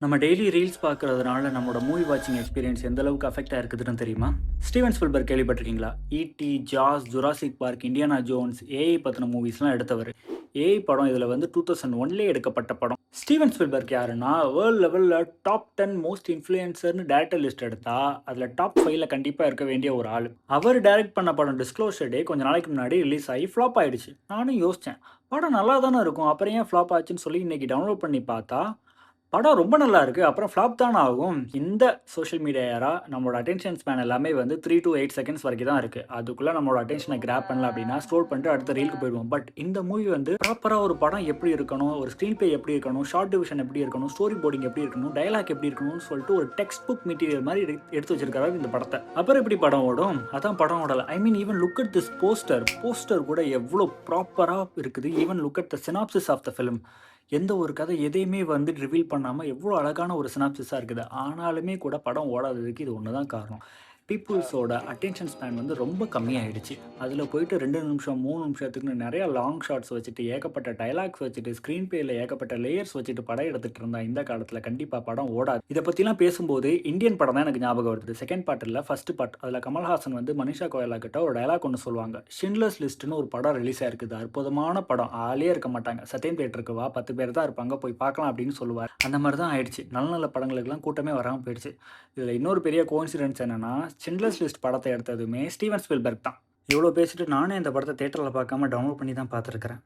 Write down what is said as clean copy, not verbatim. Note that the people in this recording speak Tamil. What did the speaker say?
நம்ம டெய்லி ரீல்ஸ் பார்க்கறதுனால நம்மளோட மூவி வாட்சிங் எக்ஸ்பீரியன்ஸ் எந்த அளவுக்கு அஃபெக்ட் ஆயிருக்குதுன்னு தெரியுமா? ஸ்டீவன் ஸ்பில்பர்க் கேள்விப்பட்டிருக்கீங்களா? ET, Jaws, Jurassic Park, Indiana Jones, AI பத்தின மூவிஸ்லாம் எடுத்தவரு. ஏஐ படம் இதுல வந்து 2001லயே எடுக்கப்பட்ட படம். ஸ்டீவன் ஸ்பில்பர்க் யாருன்னா, வேர்ல்ட் லெவல்ல டாப் 10 மோஸ்ட் இன்ஃப்ளூயன்சர்ன்னு டைரக்டர் லிஸ்ட் எடுத்தா, அதுல டாப் 5ல கண்டிப்பா இருக்க வேண்டிய ஒரு ஆளு. அவர் டைரக்ட் பண்ண படம் டிஸ்க்ளோஷர் டே கொஞ்ச நாளைக்கு முன்னாடி ரிலீஸ் ஆகி ஃப்ளாப் ஆயிடுச்சு. நானும் யோசிச்சேன், படம் நல்லா தானே இருக்கும், அப்புறம் ஏன் ஃப்ளாப் ஆச்சுன்னு சொல்லி இன்னைக்கு டவுன்லோட் பண்ணி பார்த்தா, படம் ரொம்ப நல்லா இருக்கு. அப்புறம் ஃப்ளாப் தான ஆகும். இந்த சோஷியல் மீடியா எரா நம்மளோட அட்டென்ஷன் ஸ்பேன் எல்லாமே வந்து 3 டூ 8 செகண்ட்ஸ் வரைக்கும் தான் இருக்கு. அதுக்குள்ள நம்மளோட அட்டென்ஷன கிராப் பண்ணல அப்டின்னா, ஸ்க்ரோல் பண்ணிட்டு அடுத்த ரீல்க்கு போயிடுவோம். பட் இந்த மூவி வந்து ப்ராப்பரா ஒரு படம் எப்படி இருக்கணும், ஒரு ஸ்க்ரீன் பிளே எப்படி இருக்கணும், ஷார்ட் டிவிஷன் எப்படி இருக்கணும், ஸ்டோரி போர்டிங் எப்படி இருக்கணும், டயலாக் எப்படி இருக்கணும்னு சொல்லிட்டு ஒரு டெக்ஸ்ட் புக் மெட்டீரியல் மாரி எடுத்து வச்சிருக்காரு இந்த படத்த. அப்புறம் எப்படி படம் ஓடும்? அதான் படம் ஓடல. I mean even look at this poster. Poster கூட எவ்ளோ ப்ராப்பரா இருக்குது. Even look at the synopsis of the film. எந்த ஒரு கதை எதையுமே வந்து ரிவீல் பண்ணாம எவ்வளோ அழகான ஒரு சினாப்சிஸா இருக்குது. ஆனாலுமே கூட படம் ஓடாததுக்கு இது ஒண்ணு தான் காரணம். பீப்பிள்ஸோட அட்டென்ஷன் ஸ்பேன் வந்து ரொம்ப கம்மியாயிடுச்சு. அதில போயிட்டு 2 நிமிஷம், 3 நிமிஷத்துக்குன்னு நெறைய லாங் ஷாட்ஸ் வச்சுட்டு, ஏகப்பட்ட டயலாக்ஸ் வச்சுட்டு, ஸ்க்ரீன் பிளேல ஏகப்பட்ட லேயர்ஸ் வச்சுட்டு படம் எடுத்துட்டு இருந்தா இந்த காலத்தில கண்டிப்பா படம் ஓடாது. இத பத்திலாம் பேசும்போது இந்தியன் படம் தான் எனக்கு ஞாபகம் வருது. செகண்ட் பார்ட் இல்ல, ஃபர்ஸ்ட் பார்ட். அதில கமல்ஹாசன் வந்து மனிஷா கோயலா கிட்ட ஒரு டயலாக் ஒண்ணு சொல்லுவாங்க. ஷிண்ட்லர்ஸ் லிஸ்ட்ன்னு ஒரு படம் ரிலீஸ் ஆயிருக்குது. அற்புதமான படம். ஆளே இருக்க மாட்டாங்க. சத்யம் தியேட்டருக்கு வா 10 பேர் தான் இருப்பாங்க. போய் பார்க்கலாம் அப்படின்னு சொல்லுவாரு. அந்த மாரி தான் ஆயிடுச்சு. நல்ல நல்ல படங்களுக்கெல்லாம் கூட்டமே வராம போயிடுச்சு. இதில இன்னொரு பெரிய கோஇன்சிடென்ஸ் என்னன்னா, சிண்ட்லர்ஸ் லிஸ்ட் படத்த எடுத்ததுமே ஸ்டீவன் ஸ்பில்பர்க் தான். இவ்வளோ பேசிட்டு நானே இந்த படத்த தியேட்டர்ல பார்க்காம டவுன்லோட் பண்ணி தான் பார்த்துருக்கிறேன்.